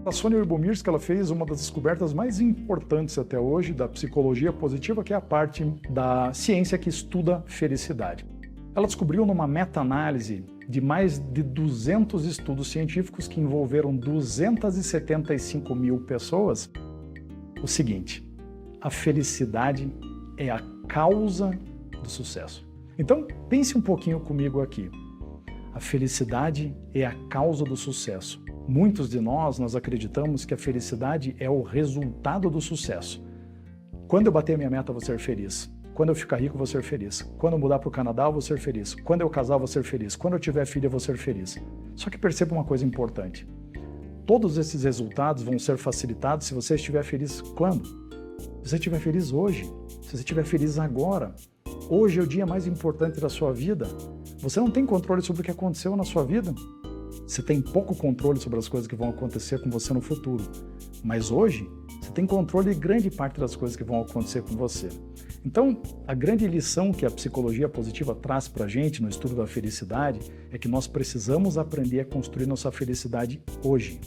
A Sonia Lyubomirsky, ela fez uma das descobertas mais importantes até hoje da psicologia positiva, que é a parte da ciência que estuda felicidade. Ela descobriu numa meta-análise de mais de 200 estudos científicos que envolveram 275 mil pessoas o seguinte: a felicidade é a causa do sucesso. Então, pense um pouquinho comigo aqui. A felicidade é a causa do sucesso. Muitos de nós acreditamos que a felicidade é o resultado do sucesso. Quando eu bater a minha meta, eu vou ser feliz. Quando eu ficar rico, eu vou ser feliz. Quando eu mudar para o Canadá, eu vou ser feliz. Quando eu casar, eu vou ser feliz. Quando eu tiver filho, eu vou ser feliz. Só que perceba uma coisa importante. Todos esses resultados vão ser facilitados se você estiver feliz quando? Se você estiver feliz hoje. Se você estiver feliz agora. Hoje é o dia mais importante da sua vida. Você não tem controle sobre o que aconteceu na sua vida. Você tem pouco controle sobre as coisas que vão acontecer com você no futuro. Mas hoje, você tem controle de grande parte das coisas que vão acontecer com você. Então, a grande lição que a psicologia positiva traz para a gente no estudo da felicidade é que nós precisamos aprender a construir nossa felicidade hoje.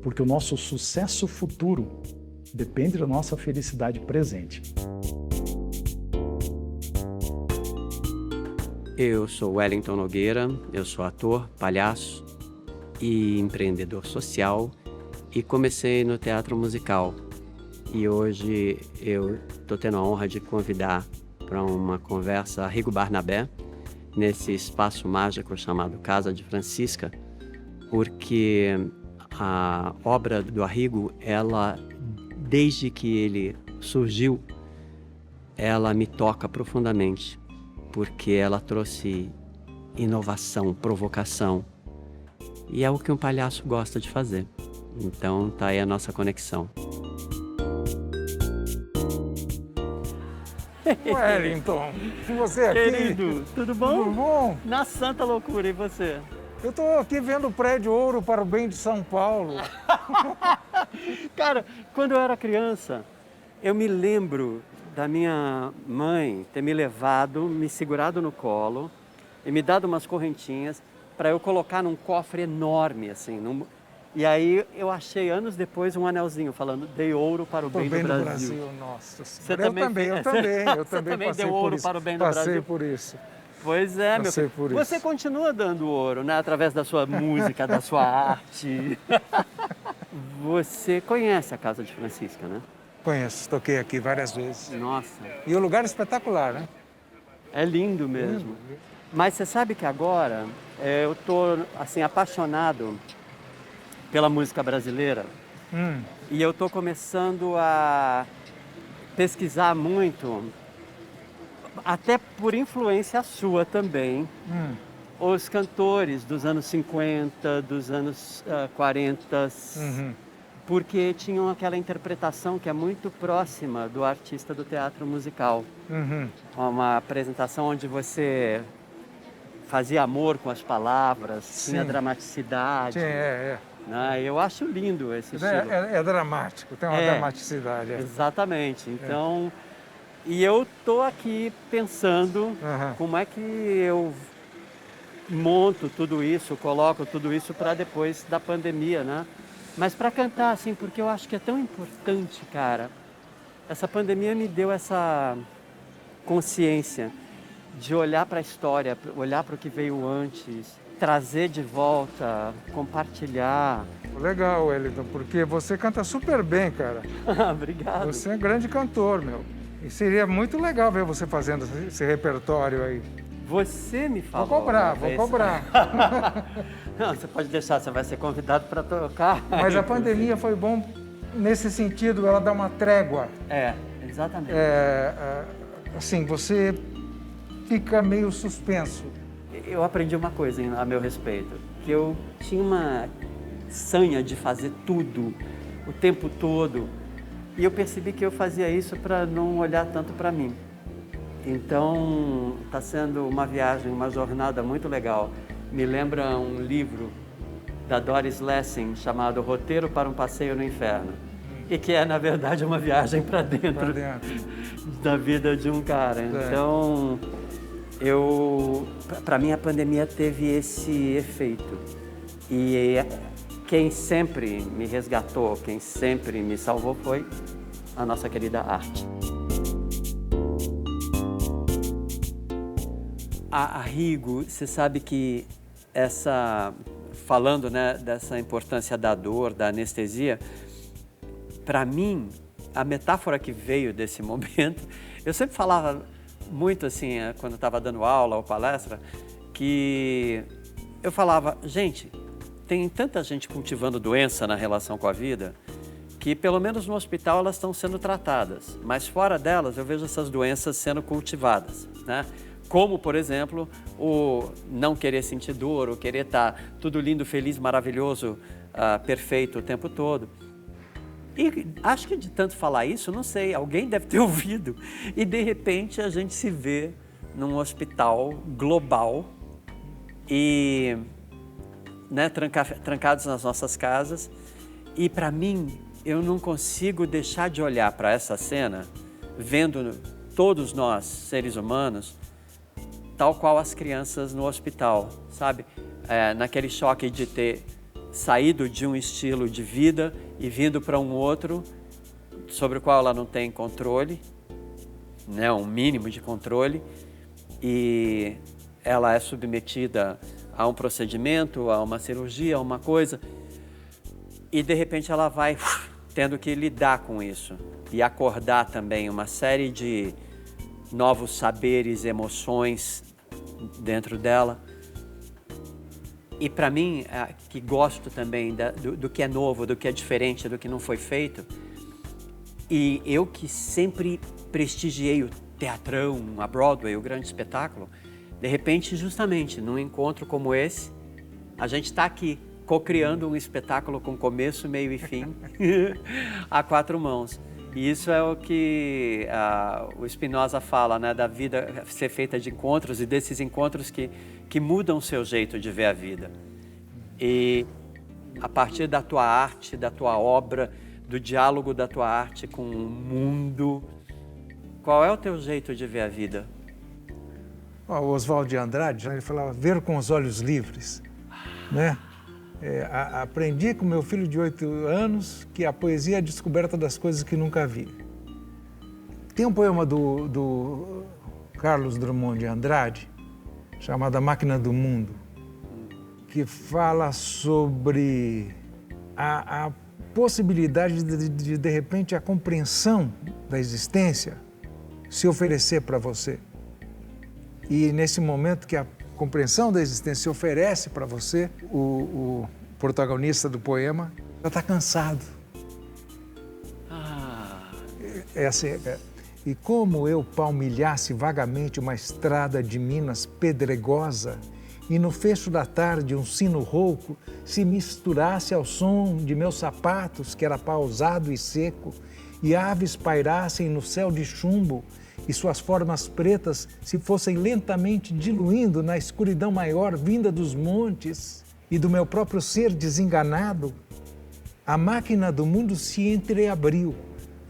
Porque o nosso sucesso futuro depende da nossa felicidade presente. Eu sou Wellington Nogueira, eu sou ator, palhaço e empreendedor social e comecei no teatro musical. E hoje eu estou tendo a honra de convidar para uma conversa a Arrigo Barnabé, nesse espaço mágico chamado Casa de Francisca, porque a obra do Arrigo, ela, desde que ele surgiu, ela me toca profundamente, porque ela trouxe inovação, provocação, e é o que um palhaço gosta de fazer. Então tá aí a nossa conexão. Wellington, você aqui? Querido, tudo bom? Tudo bom? Na santa loucura, e você? Eu estou aqui vendo o prédio Ouro para o Bem de São Paulo. Cara, quando eu era criança, eu me lembro da minha mãe ter me levado, me segurado no colo e me dado umas correntinhas para eu colocar num cofre enorme, assim. E aí eu achei, anos depois, um anelzinho falando: dei ouro para o bem do Brasil. Nossa Você Senhora. Eu também deu ouro para o bem do Brasil? Passei por isso. Pois é, meu filho. Por Você isso. continua dando ouro, né? Através da sua música, da sua arte. Você conhece a Casa de Francisca, né? Conheço, toquei aqui várias vezes. Nossa. E o lugar é espetacular, né? É lindo mesmo. Mas você sabe que agora eu tô assim apaixonado pela música brasileira. E eu tô começando a pesquisar muito, até por influência sua também, os cantores dos anos 50, dos anos 40, porque tinham aquela interpretação que é muito próxima do artista do teatro musical. Uma apresentação onde você fazia amor com as palavras, tinha dramaticidade. Né? Eu acho lindo esse estilo. É dramático, tem uma dramaticidade. Exatamente. Então, e eu tô aqui pensando como é que eu monto tudo isso, coloco tudo isso para depois da pandemia, né? Mas para cantar, assim, porque eu acho que é tão importante, cara. Essa pandemia me deu essa consciência de olhar para a história, olhar para o que veio antes, trazer de volta, compartilhar. Legal, Wellington, porque você canta super bem, cara. Obrigado. Você é um grande cantor, meu. E seria muito legal ver você fazendo esse repertório aí. Você me falou. Vou cobrar. Não, você pode deixar, você vai ser convidado para tocar. Mas a pandemia foi bom nesse sentido, ela dá uma trégua. Exatamente. Assim, você fica meio suspenso. Eu aprendi uma coisa a meu respeito, que eu tinha uma sanha de fazer tudo, o tempo todo, e eu percebi que eu fazia isso para não olhar tanto para mim. Então, está sendo uma viagem, uma jornada muito legal. Me lembra um livro da Doris Lessing chamado Roteiro para um Passeio no Inferno. E que é, na verdade, uma viagem para dentro da vida de um cara. Então, para mim, a pandemia teve esse efeito. E quem sempre me resgatou, quem sempre me salvou foi a nossa querida arte. A Rigo, você sabe que falando, né, dessa importância da dor, da anestesia, para mim, a metáfora que veio desse momento, eu sempre falava muito assim, quando eu estava dando aula ou palestra, que eu falava, gente, tem tanta gente cultivando doença na relação com a vida, que pelo menos no hospital elas estão sendo tratadas, mas fora delas eu vejo essas doenças sendo cultivadas, né? Como, por exemplo, o não querer sentir dor, o querer estar tudo lindo, feliz, maravilhoso, perfeito o tempo todo. E acho que de tanto falar isso, não sei, alguém deve ter ouvido. E de repente a gente se vê num hospital global e, né, trancados nas nossas casas. E para mim, eu não consigo deixar de olhar para essa cena, vendo todos nós, seres humanos, tal qual as crianças no hospital, sabe? Naquele choque de ter saído de um estilo de vida e vindo para um outro sobre o qual ela não tem controle, né, um mínimo de controle, e ela é submetida a um procedimento, a uma cirurgia, a uma coisa, e de repente ela vai tendo que lidar com isso e acordar também uma série de novos saberes, emoções dentro dela. E para mim, que gosto também do que é novo, do que é diferente, do que não foi feito, e eu que sempre prestigiei o teatrão, a Broadway, o grande espetáculo, de repente, justamente, num encontro como esse, a gente está aqui, co-criando um espetáculo com começo, meio e fim, a quatro mãos. E isso é o que o Spinoza fala, né, da vida ser feita de encontros e desses encontros que mudam o seu jeito de ver a vida. E a partir da tua arte, da tua obra, do diálogo da tua arte com o mundo, qual é o teu jeito de ver a vida? O Oswald de Andrade, ele falava ver com os olhos livres, né? Aprendi com meu filho de 8 anos que a poesia é a descoberta das coisas que nunca vi. Tem um poema do Carlos Drummond de Andrade, chamado A Máquina do Mundo, que fala sobre a possibilidade de repente, a compreensão da existência se oferecer para você. E nesse momento que a compreensão da existência se oferece para você, o protagonista do poema já está cansado. E como eu palmilhasse vagamente uma estrada de Minas pedregosa e no fecho da tarde um sino rouco se misturasse ao som de meus sapatos, que era pausado e seco, e aves pairassem no céu de chumbo, e suas formas pretas se fossem lentamente diluindo na escuridão maior vinda dos montes e do meu próprio ser desenganado, a máquina do mundo se entreabriu,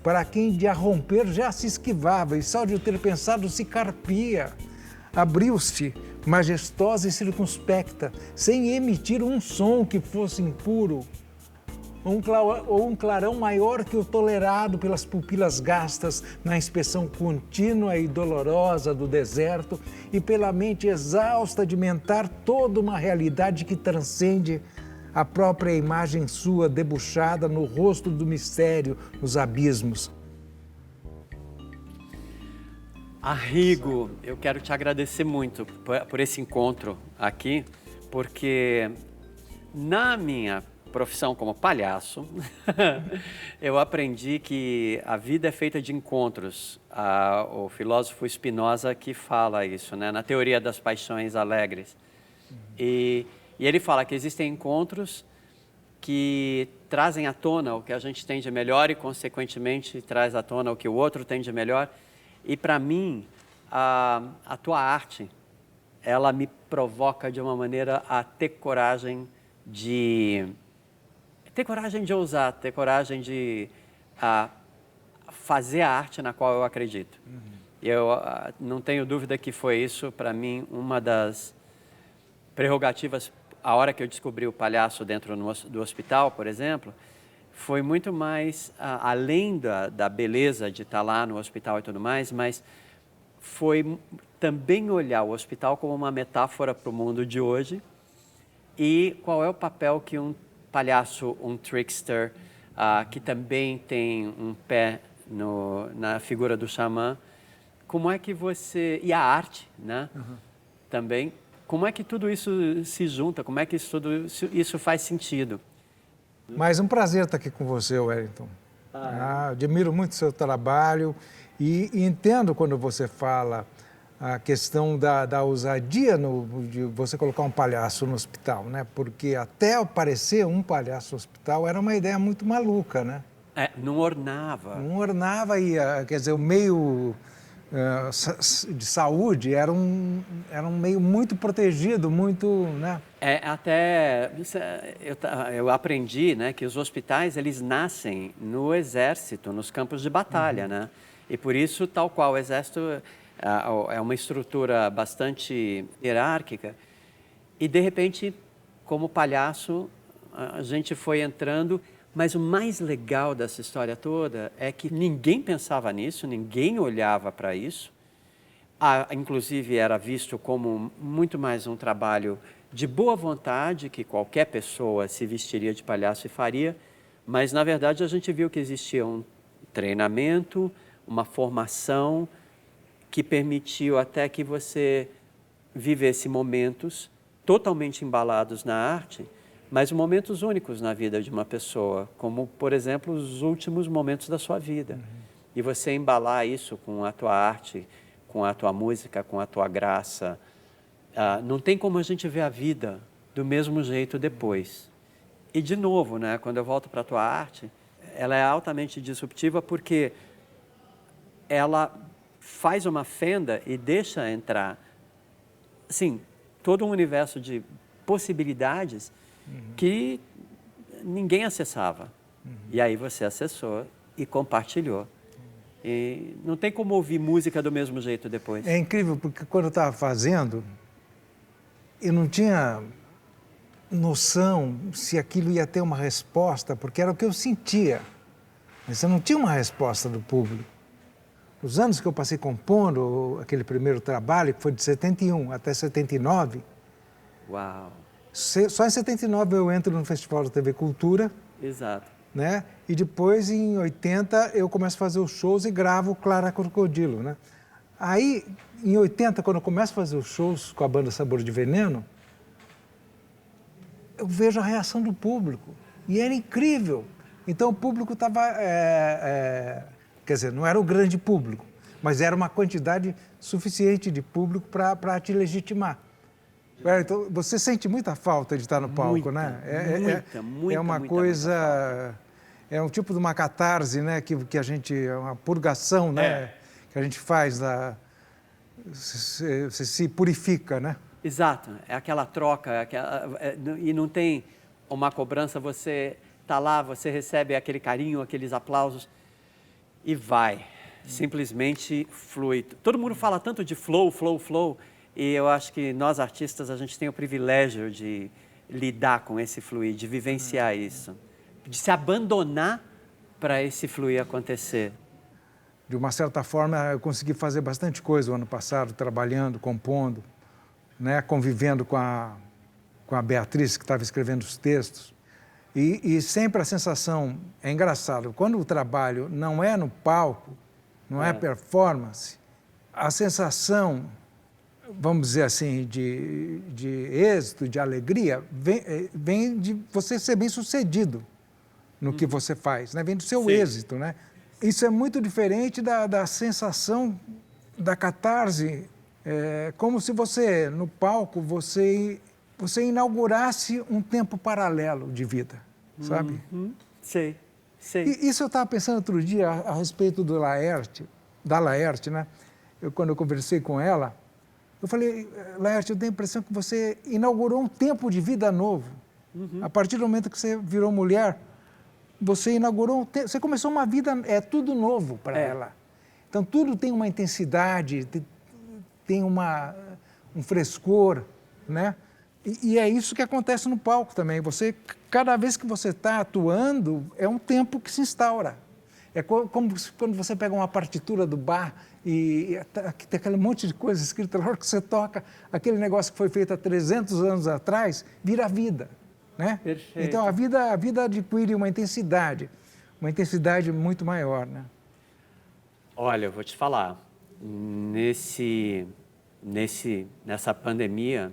para quem de a romper já se esquivava e só de eu ter pensado se carpia. Abriu-se, majestosa e circunspecta, sem emitir um som que fosse impuro, ou um clarão maior que o tolerado pelas pupilas gastas na inspeção contínua e dolorosa do deserto e pela mente exausta de mentar toda uma realidade que transcende a própria imagem sua debuxada no rosto do mistério, nos abismos. Arrigo, eu quero te agradecer muito por esse encontro aqui, porque na minha profissão como palhaço, eu aprendi que a vida é feita de encontros. O filósofo Spinoza que fala isso, né? Na teoria das paixões alegres. E ele fala que existem encontros que trazem à tona o que a gente tem de melhor e, consequentemente, traz à tona o que o outro tem de melhor. E, para mim, a tua arte, ela me provoca de uma maneira a ter coragem de ousar, ter coragem de fazer a arte na qual eu acredito. Eu não tenho dúvida que foi isso, para mim, uma das prerrogativas. A hora que eu descobri o palhaço dentro do hospital, por exemplo, foi muito mais, além da beleza de estar lá no hospital e tudo mais, mas foi também olhar o hospital como uma metáfora para o mundo de hoje e qual é o papel que um palhaço, um trickster, que também tem um pé na figura do xamã, como é que você... E a arte, né? Também. Como é que tudo isso se junta? Como é que isso faz sentido? Mas um prazer estar aqui com você, Wellington. Admiro muito o seu trabalho e entendo quando você fala a questão da ousadia de você colocar um palhaço no hospital, né? Porque até aparecer um palhaço no hospital era uma ideia muito maluca, né? Não ornava. Não ornava e, quer dizer, o meio de saúde era um meio muito protegido, muito, né? Eu aprendi, né, que os hospitais, eles nascem no exército, nos campos de batalha, né? E por isso, tal qual o exército é uma estrutura bastante hierárquica. E, de repente, como palhaço, a gente foi entrando. Mas o mais legal dessa história toda é que ninguém pensava nisso, ninguém olhava para isso. Inclusive, era visto como muito mais um trabalho de boa vontade, que qualquer pessoa se vestiria de palhaço e faria. Mas, na verdade, a gente viu que existia um treinamento, uma formação que permitiu até que você vivesse momentos totalmente embalados na arte, mas momentos únicos na vida de uma pessoa, como, por exemplo, os últimos momentos da sua vida. E você embalar isso com a tua arte, com a tua música, com a tua graça. Não tem como a gente ver a vida do mesmo jeito depois. E, de novo, né, quando eu volto para a tua arte, ela é altamente disruptiva porque ela faz uma fenda e deixa entrar, assim, todo um universo de possibilidades que ninguém acessava. E aí você acessou e compartilhou. E não tem como ouvir música do mesmo jeito depois. É incrível, porque quando eu estava fazendo, eu não tinha noção se aquilo ia ter uma resposta, porque era o que eu sentia. Mas eu não tinha uma resposta do público. Os anos que eu passei compondo aquele primeiro trabalho, que foi de 71 até 79... Uau! Só em 79 eu entro no Festival da TV Cultura. Exato. Né? E depois, em 80, eu começo a fazer os shows e gravo Clara Crocodilo, né? Aí, em 80, quando eu começo a fazer os shows com a banda Sabor de Veneno, eu vejo a reação do público. E era incrível. Então, o público estava... quer dizer, não era o grande público, mas era uma quantidade suficiente de público para te legitimar. Então, você sente muita falta de estar no palco, né? Muita, é uma coisa... É um tipo de uma catarse, né? Que a gente... É uma purgação, né? Que a gente faz. Você se purifica, né? Exato. É aquela troca. E não tem uma cobrança. Você está lá, você recebe aquele carinho, aqueles aplausos e vai. Simplesmente flui. Todo mundo fala tanto de flow, flow, flow. E eu acho que nós, artistas, a gente tem o privilégio de lidar com esse fluir, de vivenciar isso, de se abandonar para esse fluir acontecer. De uma certa forma, eu consegui fazer bastante coisa o ano passado, trabalhando, compondo, né? Convivendo com a Beatriz, que estava escrevendo os textos. E sempre a sensação, é engraçado, quando o trabalho não é no palco, não é performance, a sensação... vamos dizer assim, de êxito, de alegria, vem de você ser bem-sucedido no que você faz, né? Vem do seu êxito, né? Isso é muito diferente da sensação da catarse, como se você, no palco, você inaugurasse um tempo paralelo de vida, sabe? Sei. E isso eu estava pensando outro dia a respeito da Laerte, né? quando eu conversei com ela, eu falei, Laerte, eu tenho a impressão que você inaugurou um tempo de vida novo. A partir do momento que você virou mulher, você inaugurou você começou uma vida, é tudo novo para ela. Então tudo tem uma intensidade, tem um frescor, né? E é isso que acontece no palco também. Cada vez que você está atuando, é um tempo que se instaura. É como quando você pega uma partitura do Bach e tem aquele monte de coisa escrita, na hora que você toca, aquele negócio que foi feito há 300 anos atrás, vira vida, né? Perfeito. Então a vida adquire uma intensidade muito maior, né? Olha, eu vou te falar, nessa pandemia,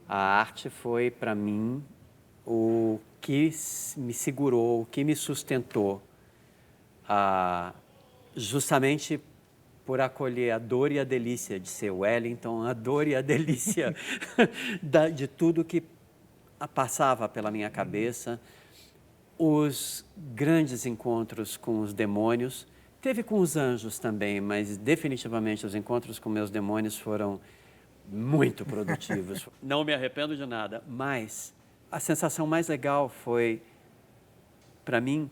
a arte foi para mim o que me segurou, o que me sustentou, justamente por acolher a dor e a delícia de ser Wellington, a dor e a delícia de tudo que passava pela minha cabeça, os grandes encontros com os demônios, teve com os anjos também, mas definitivamente os encontros com meus demônios foram muito produtivos. Não me arrependo de nada, mas a sensação mais legal foi, para mim,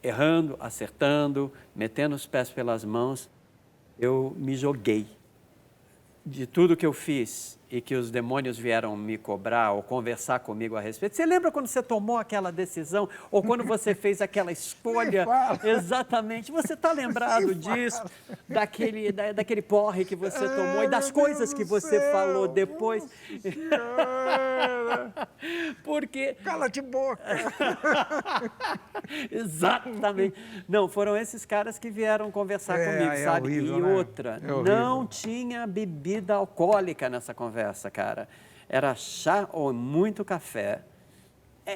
errando, acertando, metendo os pés pelas mãos, eu me joguei. De tudo que eu fiz e que os demônios vieram me cobrar ou conversar comigo a respeito. Você lembra quando você tomou aquela decisão ou quando você fez aquela escolha? Exatamente. Você está lembrado disso, daquele porre que você tomou e das coisas que você falou depois? Porque... Cala-te boca! Exatamente. Não, foram esses caras que vieram conversar comigo, sabe? Horrível, e né? outra, É horrível. não tinha bebida alcoólica nessa conversa, cara. Era chá ou muito café.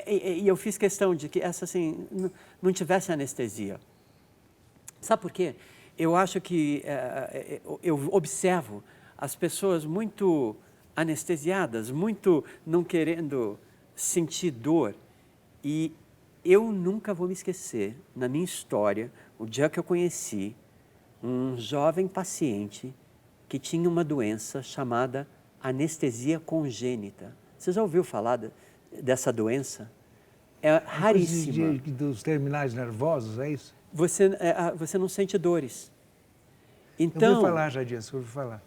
E eu fiz questão de que essa, assim, não tivesse anestesia. Sabe por quê? Eu acho que eu observo as pessoas muito anestesiadas, muito não querendo sentir dor. E eu nunca vou me esquecer, na minha história, o dia que eu conheci um jovem paciente que tinha uma doença chamada anestesia congênita. Você já ouviu falar dessa doença? É raríssima. Dos terminais nervosos, é isso? Você não sente dores. Eu Então, ouvi falar já disso, ouvi falar.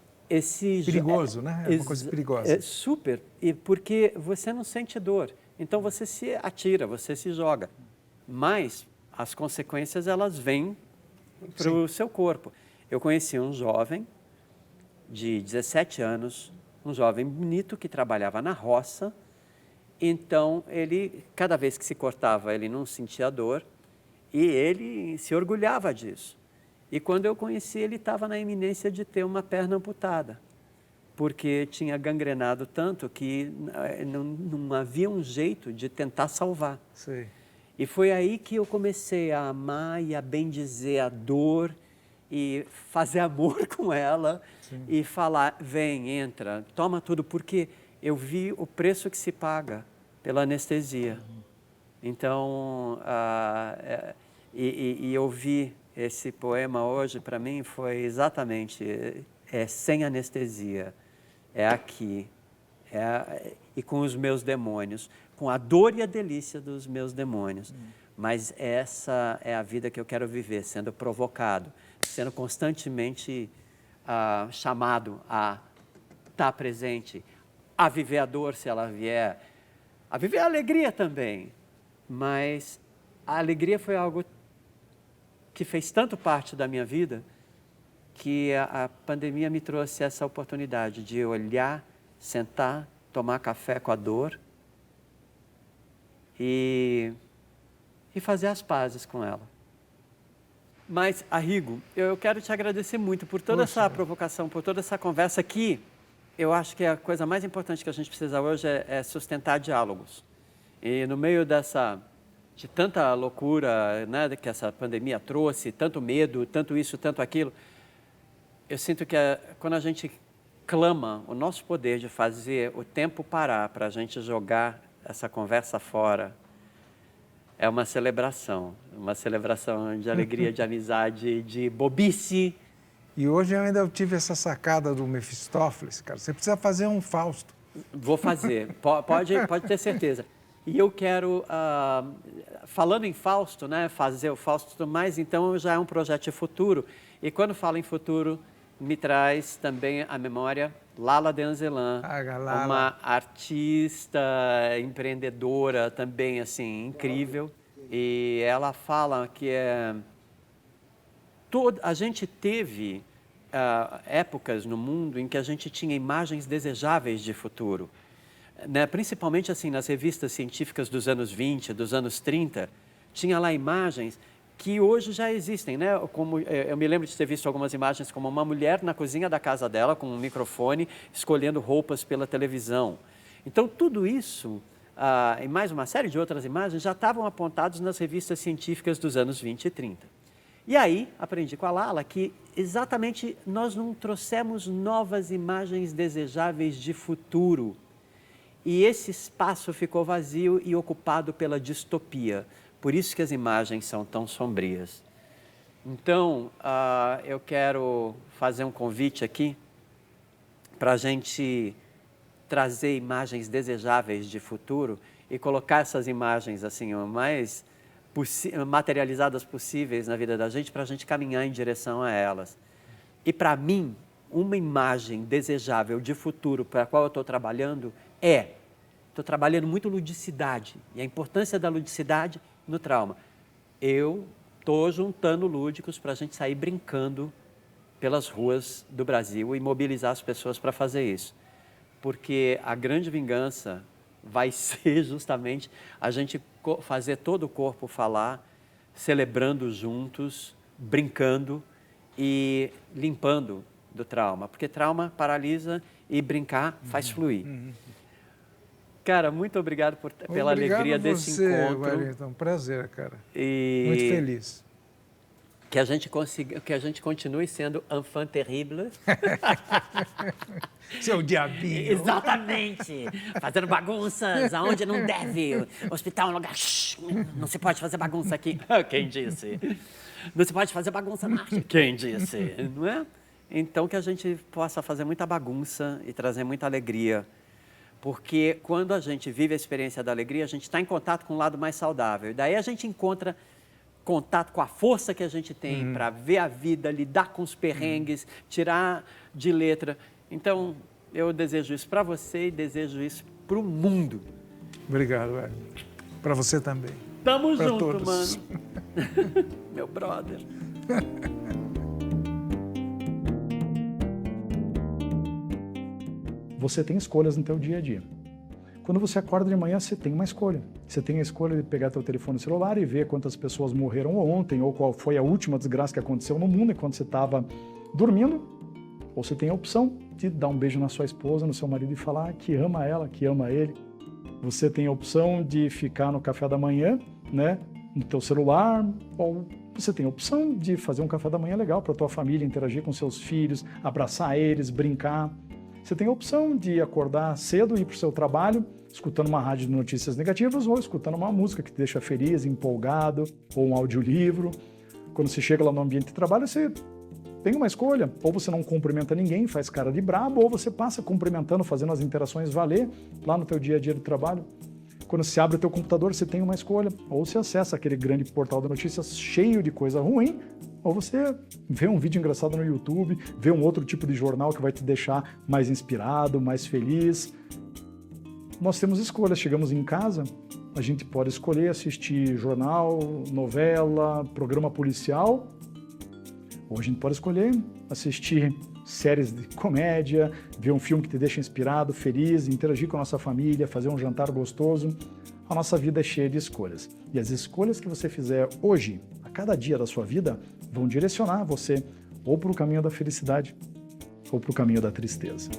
Perigoso, né? É uma coisa perigosa. É super, porque você não sente dor. Então você se atira, você se joga. Mas as consequências, elas vêm para o seu corpo. Eu conheci um jovem de 17 anos, um jovem bonito que trabalhava na roça. Então, ele, cada vez que se cortava, ele não sentia dor e ele se orgulhava disso. E quando eu conheci, ele estava na iminência de ter uma perna amputada, porque tinha gangrenado tanto que não havia um jeito de tentar salvar. Sei. E foi aí que eu comecei a amar e a bendizer a dor e fazer amor com ela. Sim. E falar, vem, entra, toma tudo, porque eu vi o preço que se paga pela anestesia. Então, e eu vi esse poema hoje, para mim, foi exatamente, sem anestesia, é aqui, e com os meus demônios, com a dor e a delícia dos meus demônios. Mas essa é a vida que eu quero viver, sendo provocado, sendo constantemente chamado a estar presente, a viver a dor se ela vier, a viver a alegria também. Mas a alegria foi algo que fez tanto parte da minha vida que a pandemia me trouxe essa oportunidade de olhar, sentar, tomar café com a dor e fazer as pazes com ela. Mas, Arrigo, eu quero te agradecer muito por toda essa provocação, por toda essa conversa aqui. Eu acho que a coisa mais importante que a gente precisa hoje é sustentar diálogos. E no meio de tanta loucura, né, que essa pandemia trouxe, tanto medo, tanto isso, tanto aquilo, eu sinto que quando a gente clama o nosso poder de fazer o tempo parar para a gente jogar essa conversa fora, é uma celebração de alegria, de amizade, de bobice E hoje eu ainda tive essa sacada do Mefistófeles, cara. Você precisa fazer um Fausto. Vou fazer, pode ter certeza. E eu quero, falando em Fausto, né, fazer o Fausto e tudo mais, então já é um projeto de futuro. E quando falo em futuro, me traz também à memória Lala Deangelan, uma artista, empreendedora também, assim, incrível. E ela fala que a gente teve épocas no mundo em que a gente tinha imagens desejáveis de futuro. Né? Principalmente assim, nas revistas científicas dos anos 20, dos anos 30, tinha lá imagens que hoje já existem. Né? Como, eu me lembro de ter visto algumas imagens como uma mulher na cozinha da casa dela, com um microfone, escolhendo roupas pela televisão. Então, tudo isso, e mais uma série de outras imagens, já estavam apontados nas revistas científicas dos anos 20 e 30. E aí, aprendi com a Lala que exatamente nós não trouxemos novas imagens desejáveis de futuro. E esse espaço ficou vazio e ocupado pela distopia. Por isso que as imagens são tão sombrias. Então, eu quero fazer um convite aqui para a gente trazer imagens desejáveis de futuro e colocar essas imagens assim, o mais materializadas possíveis na vida da gente, para a gente caminhar em direção a elas. E para mim, uma imagem desejável de futuro para a qual eu estou trabalhando estou trabalhando muito ludicidade e a importância da ludicidade no trauma. Eu estou juntando lúdicos para a gente sair brincando pelas ruas do Brasil e mobilizar as pessoas para fazer isso. Porque a grande vingança vai ser justamente a gente fazer todo o corpo falar, celebrando juntos, brincando e limpando do trauma. Porque trauma paralisa e brincar faz fluir. Cara, muito obrigado pela alegria desse encontro. Wellington, um prazer, cara. E muito feliz. Que a gente continue sendo enfant terrible. Seu diabinho. Exatamente. Fazendo bagunças aonde não deve. Hospital é um lugar... Não se pode fazer bagunça aqui. Quem disse? Não se pode fazer bagunça na arte. Quem disse? Não é? Então, que a gente possa fazer muita bagunça e trazer muita alegria. Porque quando a gente vive a experiência da alegria, a gente está em contato com o lado mais saudável. E daí a gente encontra contato com a força que a gente tem para ver a vida, lidar com os perrengues, tirar de letra. Então, eu desejo isso para você e desejo isso para o mundo. Obrigado, Hélio. Para você também. Tamo pra junto, todos. mano. Meu brother. Você tem escolhas no teu dia a dia. Quando você acorda de manhã, você tem uma escolha. Você tem a escolha de pegar teu telefone celular e ver quantas pessoas morreram ontem ou qual foi a última desgraça que aconteceu no mundo enquanto você estava dormindo. Ou você tem a opção de dar um beijo na sua esposa, no seu marido e falar que ama ela, que ama ele. Você tem a opção de ficar no café da manhã, né, no teu celular, ou você tem a opção de fazer um café da manhã legal para tua família, interagir com seus filhos, abraçar eles, brincar. Você tem a opção de acordar cedo e ir para o seu trabalho, escutando uma rádio de notícias negativas ou escutando uma música que te deixa feliz, empolgado, ou um audiolivro. Quando você chega lá no ambiente de trabalho, você tem uma escolha. Ou você não cumprimenta ninguém, faz cara de brabo, ou você passa cumprimentando, fazendo as interações valer lá no teu dia a dia do trabalho. Quando você abre o teu computador, você tem uma escolha. Ou você acessa aquele grande portal de notícias cheio de coisa ruim, ou você vê um vídeo engraçado no YouTube, vê um outro tipo de jornal que vai te deixar mais inspirado, mais feliz. Nós temos escolhas. Chegamos em casa, a gente pode escolher assistir jornal, novela, programa policial, ou a gente pode escolher assistir séries de comédia, ver um filme que te deixa inspirado, feliz, interagir com a nossa família, fazer um jantar gostoso. A nossa vida é cheia de escolhas. E as escolhas que você fizer hoje, a cada dia da sua vida, vão direcionar você ou para o caminho da felicidade ou para o caminho da tristeza.